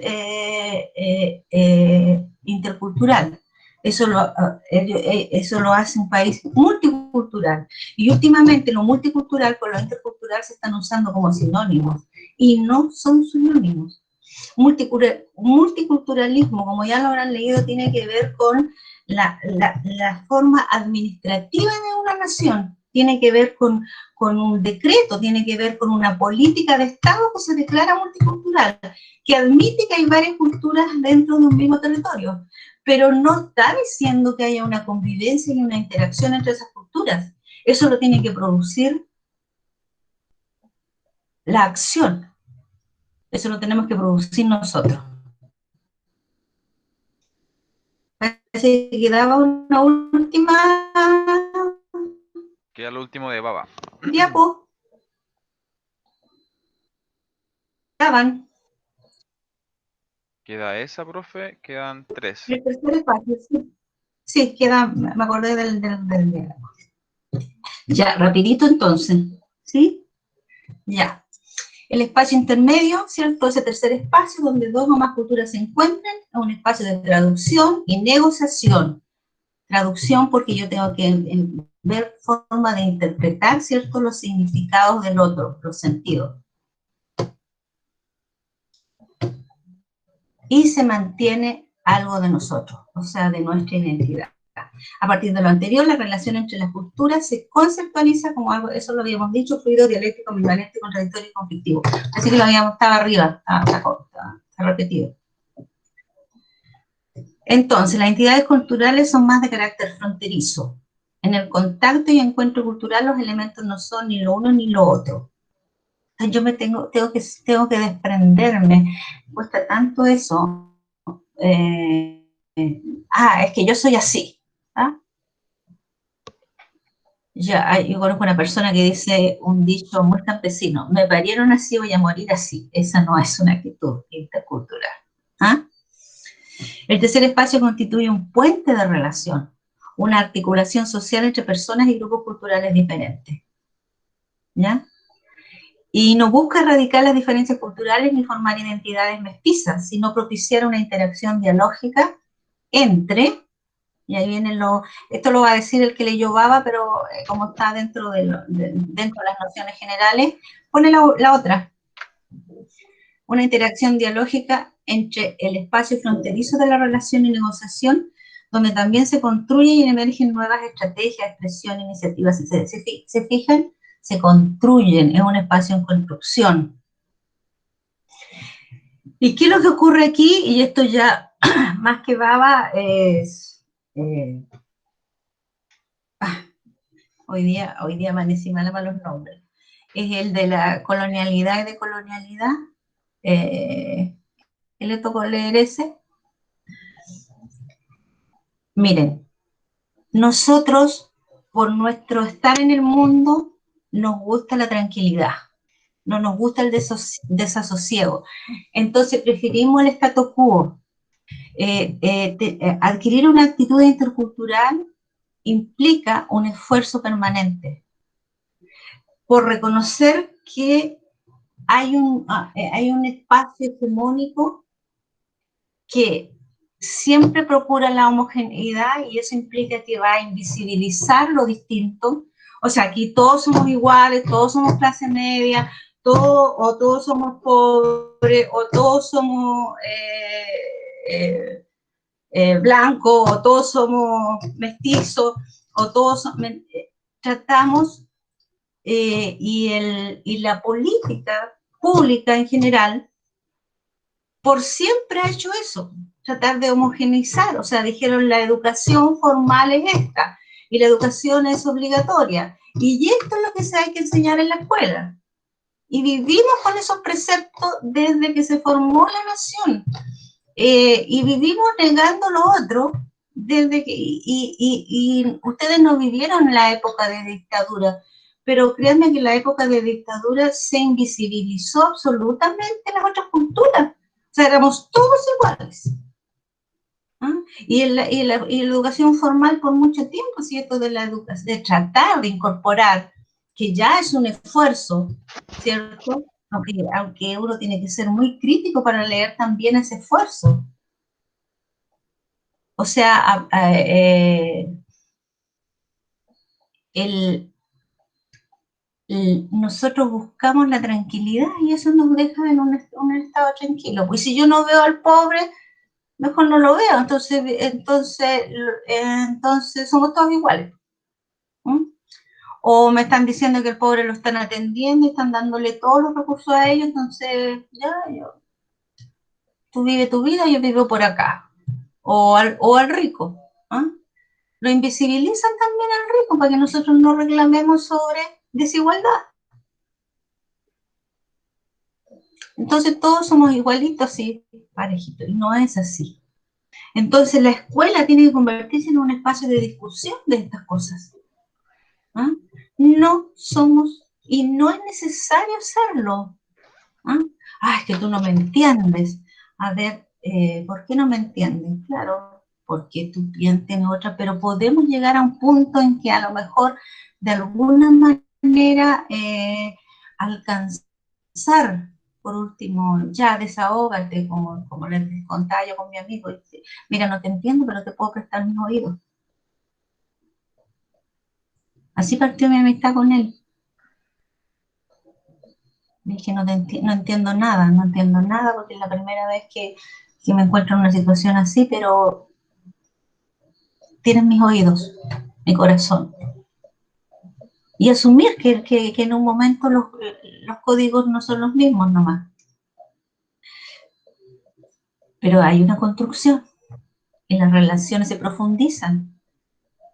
Speaker 1: intercultural. Eso lo hace un país multicultural. Y últimamente lo multicultural con lo intercultural se están usando como sinónimos. Y no son sinónimos. Multiculturalismo, como ya lo habrán leído, tiene que ver con la forma administrativa de una nación. Tiene que ver con un decreto, tiene que ver con una política de Estado que se declara multicultural, que admite que hay varias culturas dentro de un mismo territorio, pero no está diciendo que haya una convivencia y una interacción entre esas culturas. Eso lo tiene que producir la acción. Eso lo tenemos que producir nosotros. Parece que quedaba una última...
Speaker 2: Queda lo último de Baba.
Speaker 1: Diapo. Quedaban.
Speaker 2: Queda esa, profe, quedan 3.
Speaker 1: El tercer espacio, sí. Sí, queda, me acordé del diálogo. Ya, rapidito entonces, ¿sí? Ya. El espacio intermedio, ¿cierto? Ese tercer espacio donde dos o más culturas se encuentran, es un espacio de traducción y negociación. Traducción porque yo tengo que ver forma de interpretar, ¿cierto? Los significados del otro, los sentidos. Y se mantiene algo de nosotros, o sea, de nuestra identidad. A partir de lo anterior, la relación entre las culturas se conceptualiza como algo, eso lo habíamos dicho, fluido, dialéctico, ambivalente, contradictorio y conflictivo. Así que lo habíamos, estaba arriba, está repetido. Entonces, las entidades culturales son más de carácter fronterizo. En el contacto y encuentro cultural los elementos no son ni lo uno ni lo otro. Yo me tengo que desprenderme, cuesta tanto eso. Es que yo soy así. Yo conozco una persona que dice un dicho muy campesino: me parieron así, voy a morir así. Esa no es una actitud intercultural. El tercer espacio constituye un puente de relación, una articulación social entre personas y grupos culturales diferentes. ¿Ya? Y no busca erradicar las diferencias culturales ni formar identidades mestizas, sino propiciar una interacción dialógica entre, y ahí viene esto lo va a decir el que leyó Baba, pero como está dentro de las nociones generales, pone la otra. Una interacción dialógica entre el espacio fronterizo de la relación y negociación, donde también se construyen y emergen nuevas estrategias, expresión, iniciativas. ¿Se fijan? Se construyen, es un espacio en construcción. ¿Y qué es lo que ocurre aquí? Y esto ya más que Baba es... hoy día amanecí mala para los nombres. Es el de la colonialidad y decolonialidad. ¿Qué le tocó leer ese? Miren, nosotros, por nuestro estar en el mundo, nos gusta la tranquilidad, no nos gusta el desasosiego. Entonces preferimos el status quo. Adquirir una actitud intercultural implica un esfuerzo permanente por reconocer que hay un espacio hegemónico que siempre procura la homogeneidad, y eso implica que va a invisibilizar lo distinto. O sea, aquí todos somos iguales, todos somos clase media, todos somos pobres, o todos somos blancos, o todos somos mestizos, o todos tratamos, y la política pública en general por siempre ha hecho eso, tratar de homogeneizar. O sea, dijeron la educación formal es esta, y la educación es obligatoria, y esto es lo que se hay que enseñar en la escuela. Y vivimos con esos preceptos desde que se formó la nación, y vivimos negando lo otro, desde que, y ustedes no vivieron la época de dictadura, pero créanme que en la época de dictadura se invisibilizó absolutamente las otras culturas. O sea, éramos todos iguales. ¿Ah? Y la educación formal por mucho tiempo, ¿cierto? De la educación, de tratar de incorporar, que ya es un esfuerzo, ¿cierto? Aunque uno tiene que ser muy crítico para leer también ese esfuerzo. O sea, nosotros buscamos la tranquilidad, y eso nos deja en un estado tranquilo. Pues si yo no veo al pobre, mejor no lo veo. Entonces somos todos iguales. O me están diciendo que el pobre lo están atendiendo y están dándole todos los recursos a ellos, entonces ya, tú vive tu vida, yo vivo por acá. O al rico. ¿Ah? Lo invisibilizan también al rico para que nosotros no reclamemos sobre desigualdad. Entonces todos somos igualitos, sí, parejitos, y no es así. Entonces la escuela tiene que convertirse en un espacio de discusión de estas cosas. ¿Ah? No somos, y no es necesario serlo. ¿Ah? Es que tú no me entiendes. A ver, ¿por qué no me entiendes? Claro, porque tú tienes otra, pero podemos llegar a un punto en que a lo mejor de alguna manera alcanzar, por último, ya desahógate, como les contaba yo con mi amigo. Dice, mira, no te entiendo, pero te puedo prestar mis oídos. Así partió mi amistad con él. Dije, no entiendo nada, porque es la primera vez que me encuentro en una situación así, pero tienes mis oídos, mi corazón. Y asumir que en un momento los códigos no son los mismos nomás. Pero hay una construcción, y las relaciones se profundizan,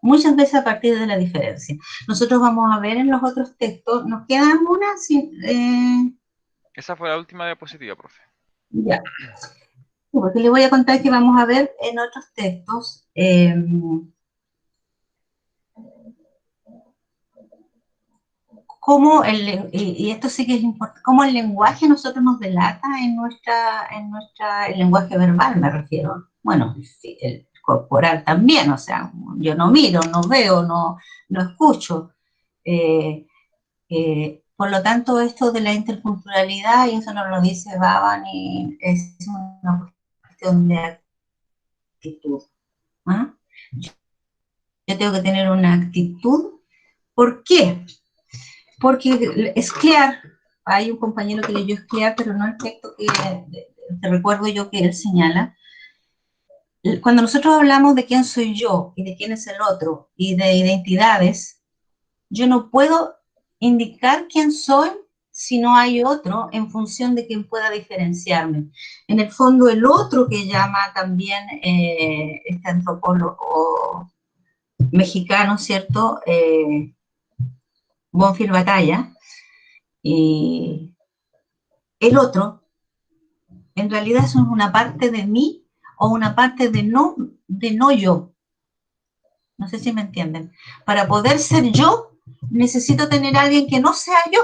Speaker 1: muchas veces a partir de la diferencia. Nosotros vamos a ver en los otros textos, nos quedan unas...
Speaker 2: Esa fue la última diapositiva, profe.
Speaker 1: Ya. Porque les voy a contar que vamos a ver en otros textos cómo y esto sí que es importante, cómo el lenguaje a nosotros nos delata el lenguaje verbal, me refiero. Bueno, el corporal también, o sea, yo no miro, no veo, no escucho. Por lo tanto, esto de la interculturalidad, y eso no lo dice Baba, ni es una cuestión de actitud. ¿Ah? Yo tengo que tener una actitud. ¿Por qué? Porque Escliar, hay un compañero que leyó Escliar, pero no el texto que te recuerdo yo que él señala. Cuando nosotros hablamos de quién soy yo y de quién es el otro y de identidades, yo no puedo indicar quién soy si no hay otro en función de quien pueda diferenciarme. En el fondo, el otro que llama también este antropólogo mexicano, ¿cierto? Bonfil Batalla, y el otro, en realidad eso es una parte de mí o una parte de no yo. No sé si me entienden. Para poder ser yo, necesito tener a alguien que no sea yo.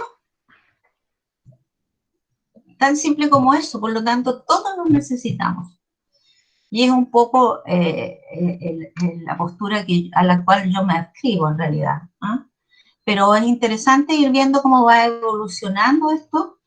Speaker 1: Tan simple como eso, por lo tanto, todos nos necesitamos. Y es un poco la postura a la cual yo me adscribo en realidad. ¿Eh? Pero es interesante ir viendo cómo va evolucionando esto,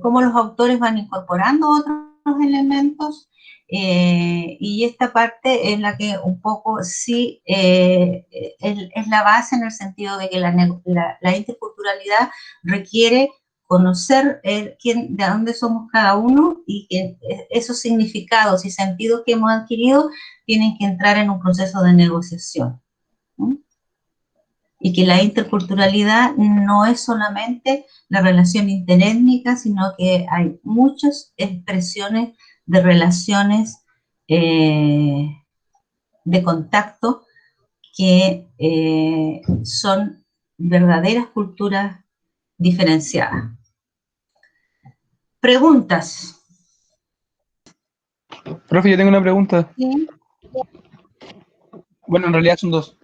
Speaker 1: cómo los autores van incorporando otros elementos, y esta parte es la que un poco sí es la base en el sentido de que la interculturalidad requiere conocer de dónde somos cada uno y que esos significados y sentidos que hemos adquirido tienen que entrar en un proceso de negociación. ¿Sí? Y que la interculturalidad no es solamente la relación interétnica, sino que hay muchas expresiones de relaciones de contacto que son verdaderas culturas diferenciadas. Preguntas.
Speaker 5: Profe, yo tengo una pregunta.
Speaker 1: ¿Sí?
Speaker 5: Bueno, en realidad son dos.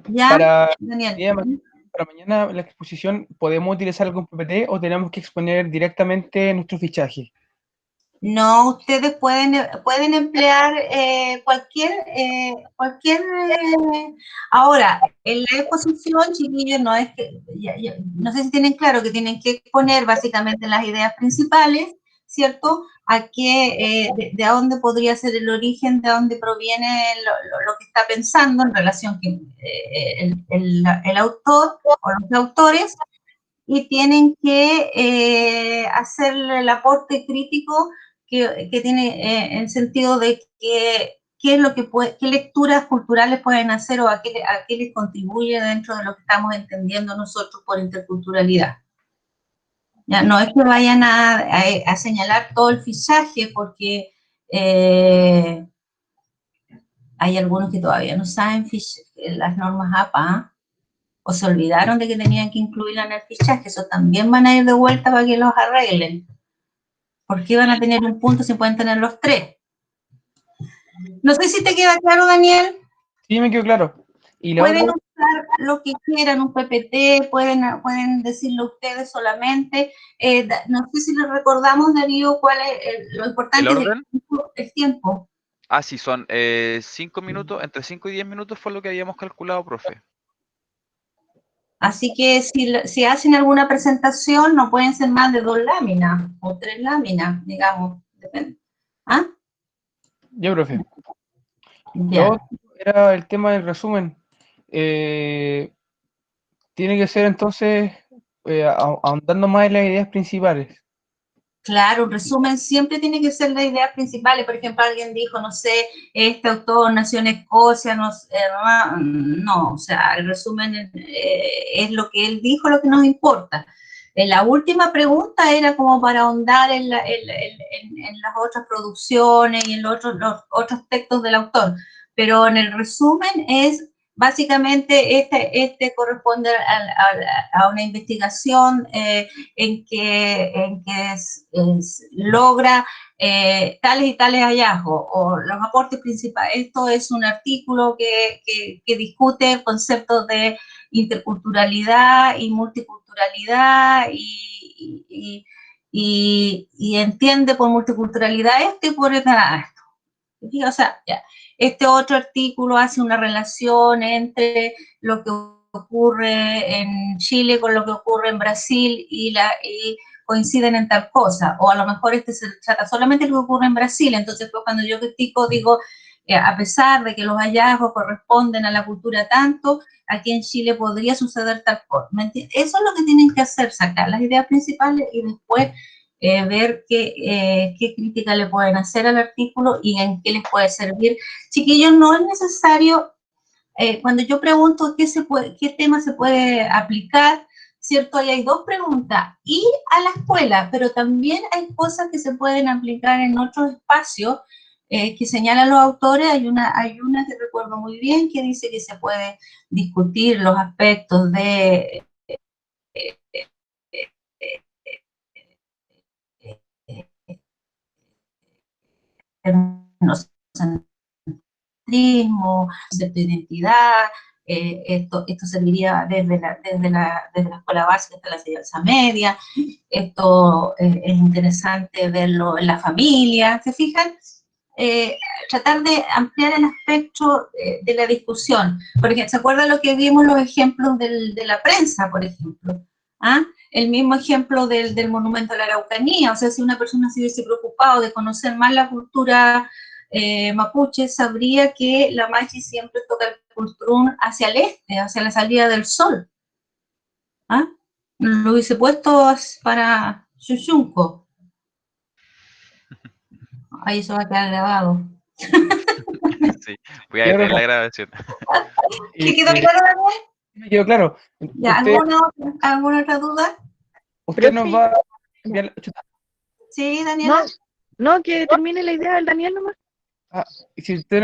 Speaker 1: ¿Ya?
Speaker 5: Para
Speaker 1: Daniel.
Speaker 5: Para mañana la exposición, ¿podemos utilizar algún PPT o tenemos que exponer directamente nuestro fichaje?
Speaker 1: No, ustedes pueden emplear cualquier. Ahora, en la exposición, chiquillos, no es que, no sé si tienen claro que tienen que exponer básicamente las ideas principales, ¿cierto? A qué, de dónde podría ser el origen, de dónde proviene lo que está pensando en relación que el autor o los autores, y tienen que hacer el aporte crítico que tiene en sentido de qué es lo que qué lecturas culturales pueden hacer o a qué les contribuye dentro de lo que estamos entendiendo nosotros por interculturalidad. Ya, no es que vayan a señalar todo el fichaje, porque hay algunos que todavía no saben las normas APA, o se olvidaron de que tenían que incluirla en el fichaje. Eso también van a ir de vuelta para que los arreglen. ¿Por qué van a tener un punto si pueden tener los tres? No sé si te queda claro, Daniel.
Speaker 5: Sí, me quedó claro. Y
Speaker 1: pueden usar lo que quieran, un PPT, pueden decirlo ustedes solamente. No sé si les recordamos, Darío, cuál es lo importante.
Speaker 2: ¿El orden?
Speaker 1: El tiempo.
Speaker 2: Ah, sí, son 5 minutos, entre 5 y 10 minutos fue lo que habíamos calculado, profe.
Speaker 1: Así que si hacen alguna presentación, no pueden ser más de 2 láminas o 3 láminas, digamos. Depende. ¿Ah?
Speaker 5: Ya, profe.
Speaker 1: Ya.
Speaker 5: Lo otro era el tema del resumen. Tiene que ser entonces ahondando más en las ideas principales.
Speaker 1: Claro, un resumen siempre tiene que ser la idea principal. Por ejemplo, alguien dijo, no sé, este autor nació en Escocia, no, o sea, el resumen es lo que él dijo, lo que nos importa. La última pregunta era como para ahondar en las otras producciones y en los otros textos del autor, pero en el resumen es básicamente este corresponde a una investigación en que logra tales y tales hallazgos o los aportes principales. Esto es un artículo que discute conceptos de interculturalidad y multiculturalidad y entiende por multiculturalidad esto y por esto. O sea, ya. Este otro artículo hace una relación entre lo que ocurre en Chile con lo que ocurre en Brasil y coinciden en tal cosa, o a lo mejor se trata solamente de lo que ocurre en Brasil. Entonces, pues, cuando yo critico, digo, a pesar de que los hallazgos corresponden a la cultura tanto, aquí en Chile podría suceder tal cosa. Eso es lo que tienen que hacer, sacar las ideas principales y después ver qué crítica le pueden hacer al artículo y en qué les puede servir. Chiquillos, no es necesario, cuando yo pregunto qué tema se puede aplicar, ¿cierto? Ahí hay dos preguntas. Ir a la escuela, pero también hay cosas que se pueden aplicar en otros espacios que señalan los autores. Hay una que recuerdo muy bien que dice que se puede discutir los aspectos de etnocentrismo, concepto de identidad. Esto serviría desde la escuela básica hasta la enseñanza media. Esto es interesante verlo en la familia, ¿se fijan? Tratar de ampliar el aspecto de la discusión, porque ¿se acuerdan lo que vimos los ejemplos de la prensa, por ejemplo? ¿Ah? El mismo ejemplo del monumento a la Araucanía, o sea, si una persona se hubiese preocupado de conocer más la cultura mapuche, sabría que la Machi siempre toca el cultrún hacia el este, hacia la salida del sol. ¿Ah? Lo hubiese puesto para Xuxunco. Ahí eso va a quedar grabado.
Speaker 2: Sí, voy a detener la grabación.
Speaker 1: ¿Te quedó claro, Daniel?
Speaker 5: Me quedó claro.
Speaker 1: ¿Ya, ¿alguna otra duda?
Speaker 5: Usted nos
Speaker 6: Profe.
Speaker 5: va a enviar.
Speaker 1: Sí, Daniela.
Speaker 6: No, que termine la idea del Daniel nomás.
Speaker 5: Si usted nos